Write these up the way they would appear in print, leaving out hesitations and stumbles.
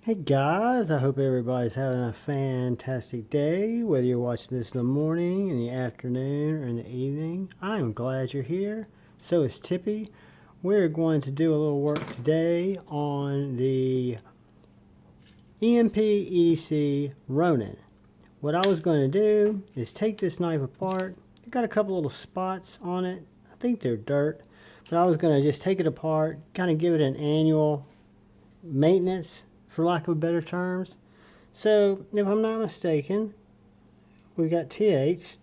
Hey guys, I hope everybody's having a fantastic day, whether you're watching this in the morning, in the afternoon, or in the evening. I'm glad you're here. So is Tippy. We're going to do a little work today on the EMP EDC Ronin. What I was going to do is take this knife apart. It's got a couple little spots on it. I think they're dirt. But I was going to just take it apart, kind of give it an annual maintenance, for lack of better terms. So, if I'm not mistaken, we've got T8s.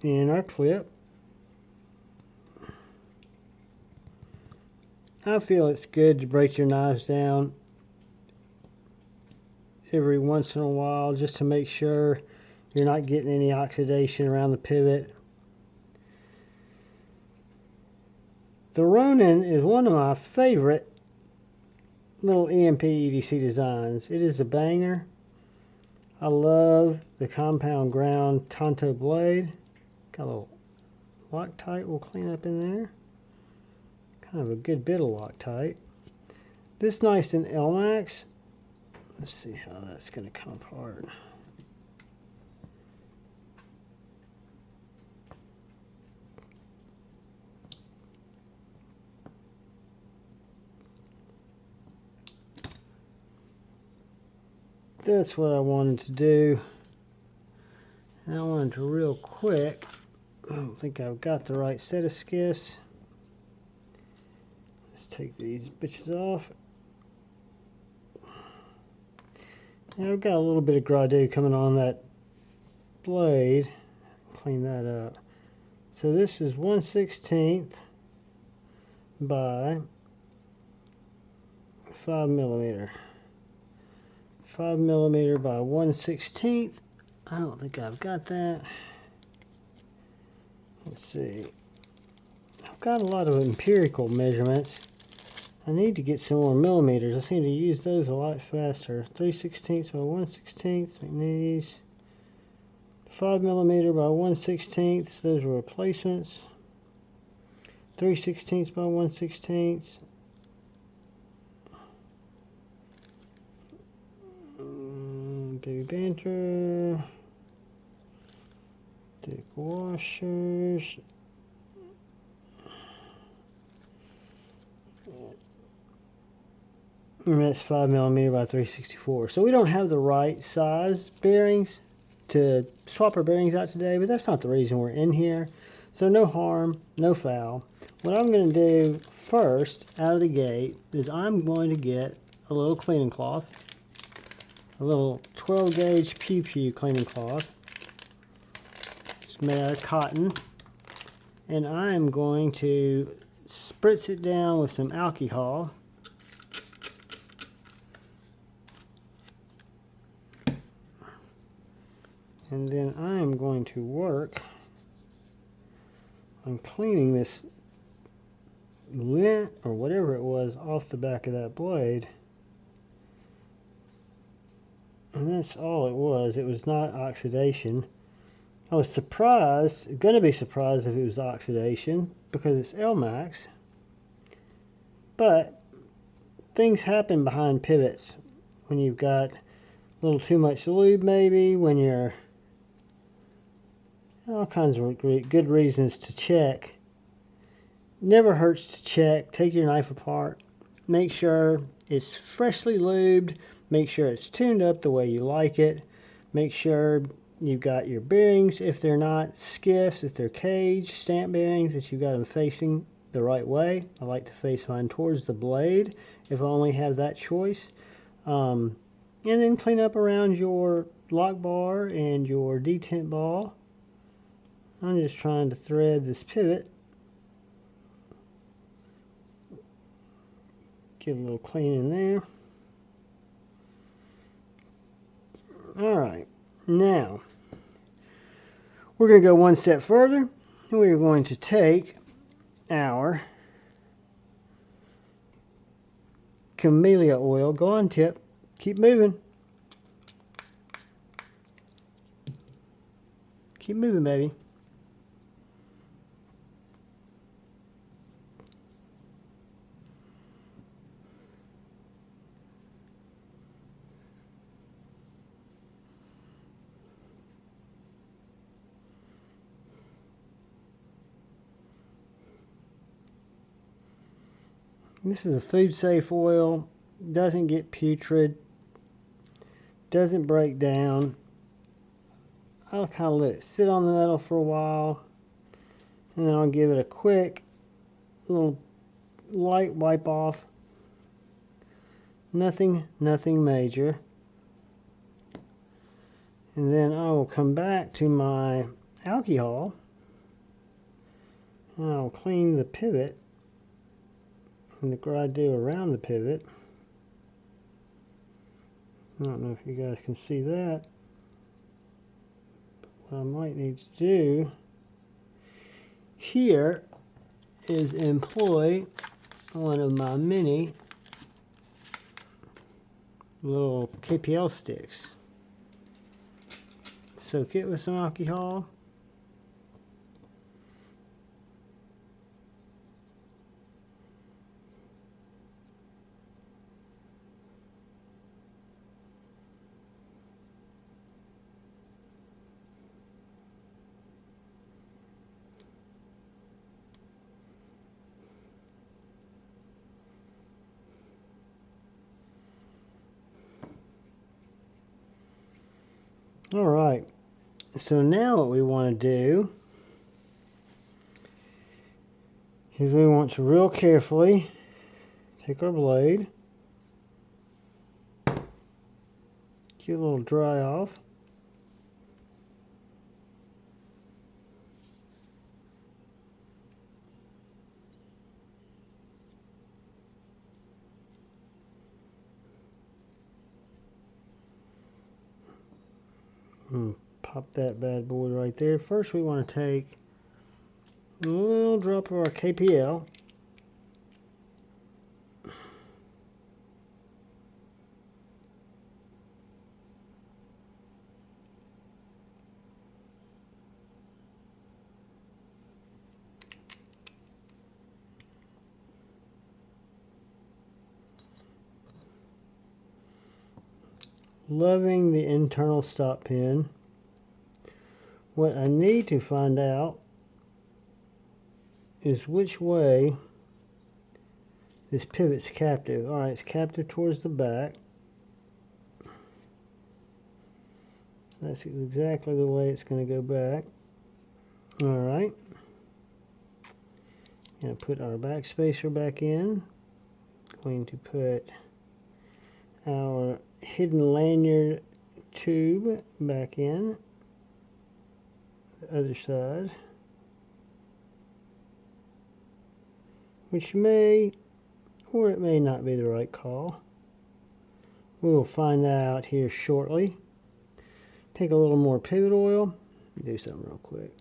In our clip. I feel it's good to break your knives down every once in a while just to make sure you're not getting any oxidation around the pivot. The Ronin is one of my favorite little EMP EDC designs. It is a banger. I love the compound ground Tonto blade. Got a little Loctite we'll clean up in there. Kind of a good bit of Loctite. This knife's an LMAX. Let's see how that's going to come apart. That's what I wanted to do. And I wanted to real quick, I don't think I've got the right set of skiffs. Let's take these bitches off. Now I've got a little bit of gradue coming on that blade. Clean that up. So this is 1/16 by 5mm. 5mm by 1/16. I don't think I've got that. Let's see. I've got a lot of empirical measurements. I need to get some more millimeters. I seem to use those a lot faster. 3/16 by 1/16. Make these 5mm by 1/16. Those are replacements. 3/16 by 1/16. Baby banter. Thick washers. And that's 5mm by 364. So we don't have the right size bearings to swap our bearings out today, but that's not the reason we're in here. So no harm, no foul. What I'm going to do first out of the gate is I'm going to get a little cleaning cloth, a little 12 gauge Pew Pew cleaning cloth. It's made out of cotton, and I'm going to spritz it down with some alcohol. And then I am going to work on cleaning this lint or whatever it was off the back of that blade. And that's all it was. It was not oxidation. I was surprised, going to be surprised if it was oxidation because it's LMAX. But things happen behind pivots when you've got a little too much lube, maybe, when you're all kinds of good reasons to check. Never hurts to check. Take your knife apart. Make sure it's freshly lubed. Make sure it's tuned up the way you like it. Make sure you've got your bearings, if they're not skiffs, if they're cage, stamp bearings, that you've got them facing the right way. I like to face mine towards the blade if I only have that choice. And then clean up around your lock bar and your detent ball. I'm just trying to thread this pivot. Get a little clean in there. Alright, now we're going to go one step further, and we're going to take our camellia oil. Go on, Tip. Keep moving. Keep moving, baby. This is a food safe oil, doesn't get putrid, doesn't break down. I'll kind of let it sit on the metal for a while, and then I'll give it a quick little light wipe off. Nothing major. And then I will come back to my alcohol and I'll clean the pivot and the what I do around the pivot. I don't know if you guys can see that. But what I might need to do here is employ one of my mini little KPL sticks. Soak it with some alcohol. All right, so now what we want to do is we want to real carefully take our blade, get a little dry off, pop that bad boy right there. First we want to take a little drop of our KPL. Loving the internal stop pin. What I need to find out is which way this pivot's captive. Alright, it's captive towards the back. That's exactly the way it's going to go back. Alright. Going to put our back spacer back in. Going to put our hidden lanyard tube back in. The other side. Which may or it may not be the right call. We will find that out here shortly. Take a little more pivot oil. Do something real quick.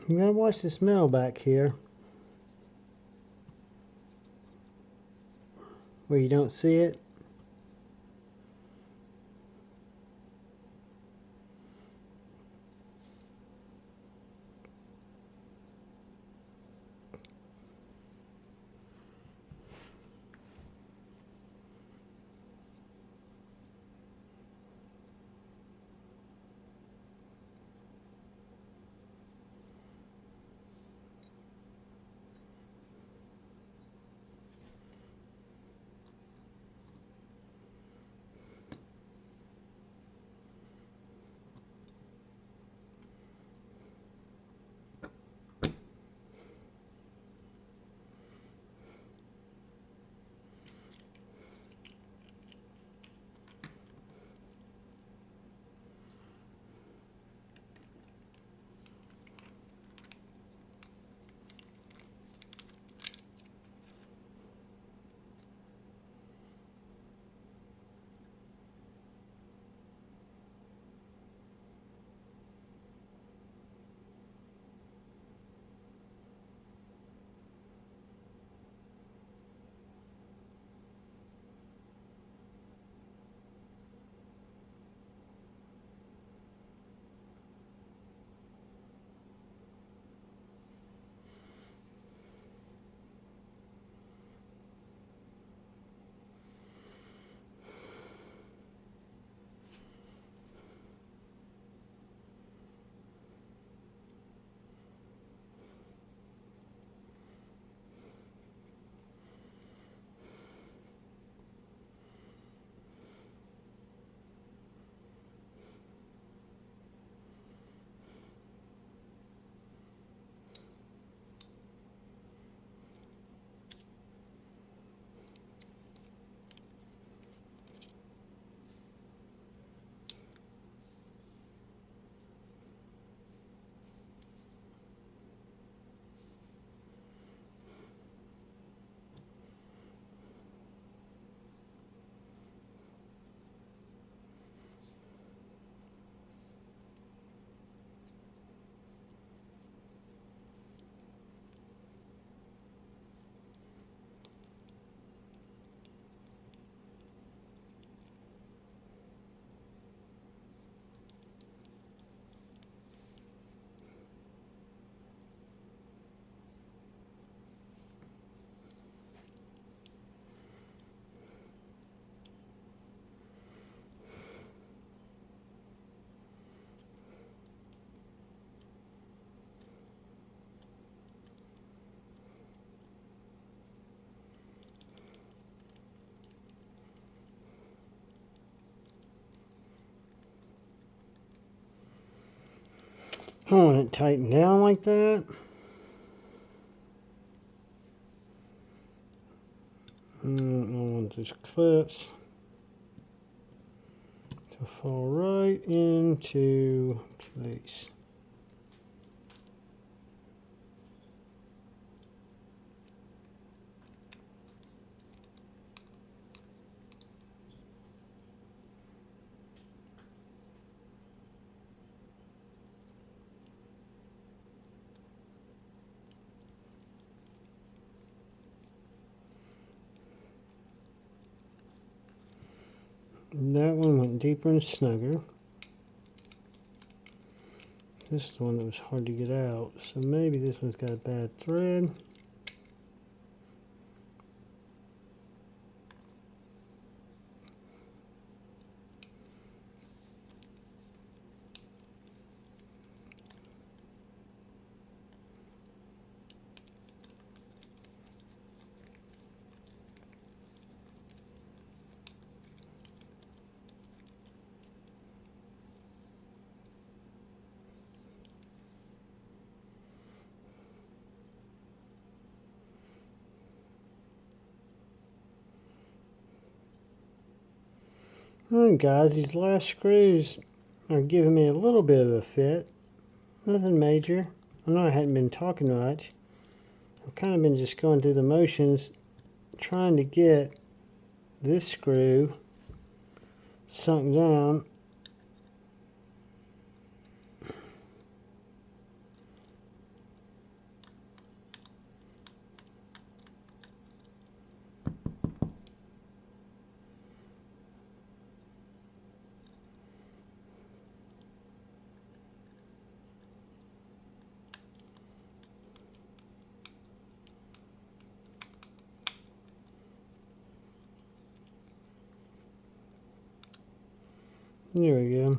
You gotta watch this metal back here where you don't see it. I want it tightened down like that. I want these clips to fall right into place. That one went deeper and snugger. This is the one that was hard to get out, so maybe this one's got a bad thread. Alright guys, these last screws are giving me a little bit of a fit. Nothing major. I know I hadn't been talking much. I've kind of been just going through the motions trying to get this screw sunk down. There we go.